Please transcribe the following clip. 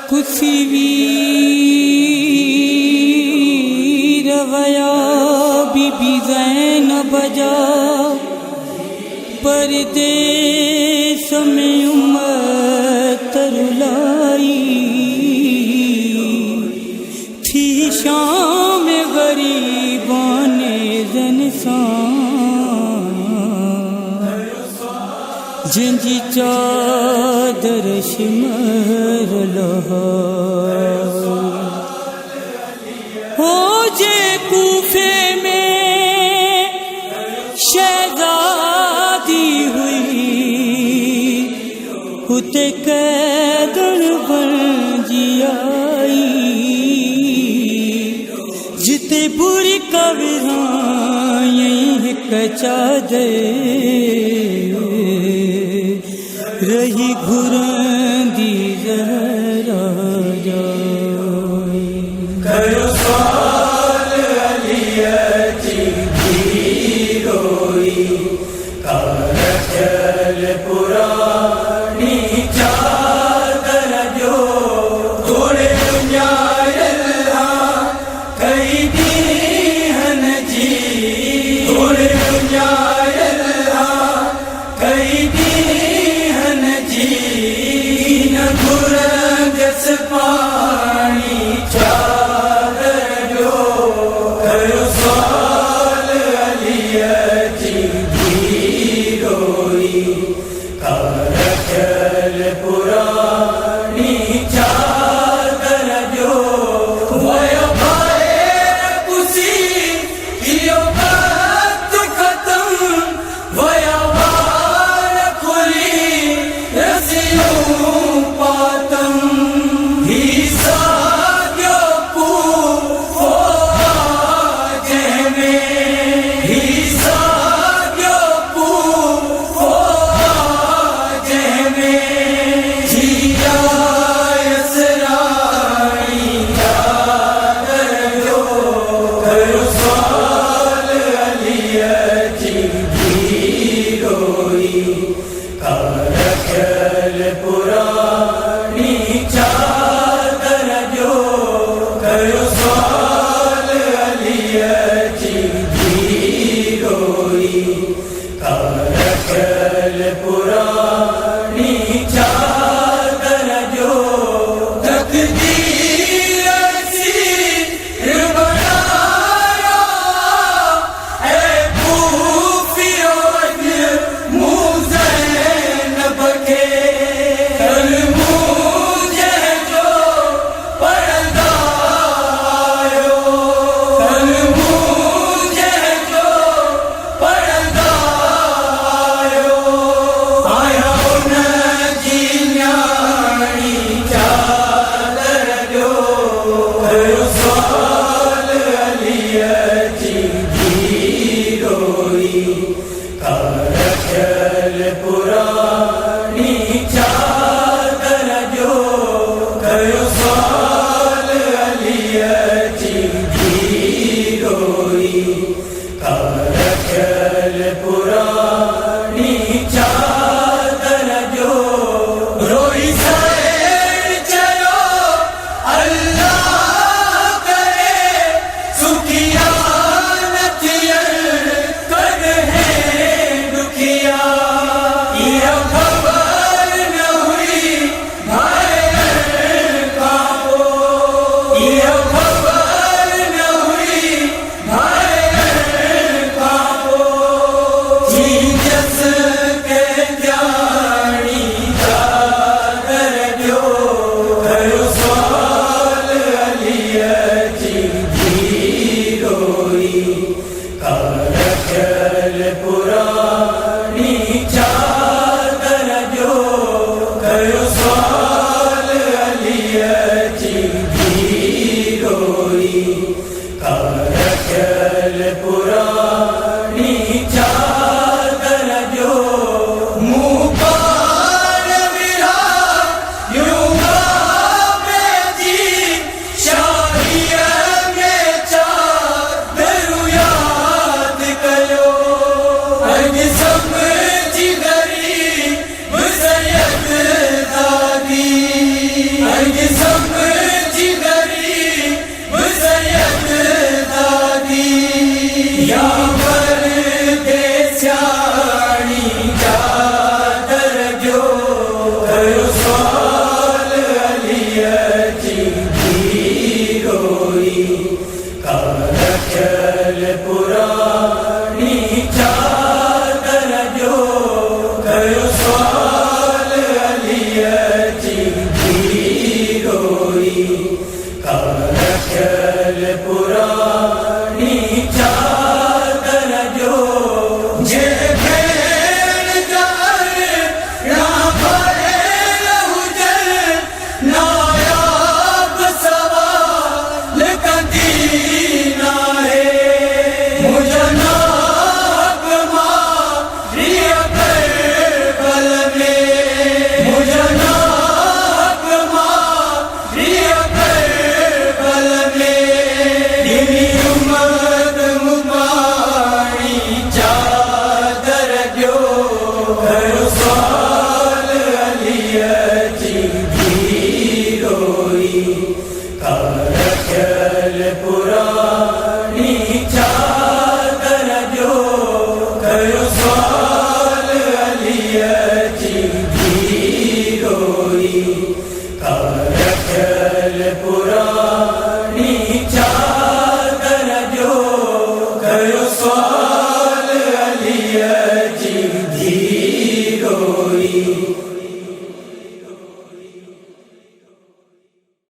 कुसीवी रवया बीबी ज़ैनब बजा परदेस में उम्मत रुलाई थी शाम गरीबान ज़नसान जिनकी चादर शिमर लहा हो जे कूफे में शहजादी हुई उते कैदन बन जियाई जिते बुरी कविरां चादर रही घुरंदी ज़हरा जाए करो साल अलियती रोई कारचल पुरानी चादर जो थोड़े न्यायला कई दीहन जी थोड़े न्यायला कई दीहन जी न घुरंदस पानी चादर जो करो साल अलियती रोई कारचल पुरानी चादर जो वया भाए कुसी इयो बात खत्म वया वार खुली रसियों पातम ही साग्यो पू हो जहमे ही साग्यो पू हो जहमे जिया यसरानी चादर जो करो साल अलियती रोई कारचल पुरानी चादर जो करो साल अलियती रोई कारचल पुरानी चादर जो तकदीर सी बनाया ऐ खूफिया ज़ैनब के कल मुझे जो पर्दा आयो कल मुझे जो पर्दा आयो आया न जी न्याणी चादर जो करो साल अलियती रोई कारचल पुरानी चादर जो करो साल अलियती रोई कारचल पुरानी चादर जो रोई सैर चलो अल्लाह करे सुखिया नथियन कद है दुखिया यह खबर न हुई भाई काबो यह खबर न हुई भाई काबो जी जस के जानी चादर जो करो साल अलियती रोई कारचल पुरानी चादर जो करो साल अलियती रोई कारचल पुरानी चादर जो मुँह पार विरा यूं गावे जी शाहिया में चादर याद कयो अज समझ गरीब सैयद दादी जे भेण जहर ना भरे हुजर नायाब सवाल कंदी ना है मुझे नाग मारिया करबल में मुझे नाग मारिया करबल में दिनी उम्मत मुबारी चादर जो हर साल अलिया जी भी रोई कारखल पुरानी चादर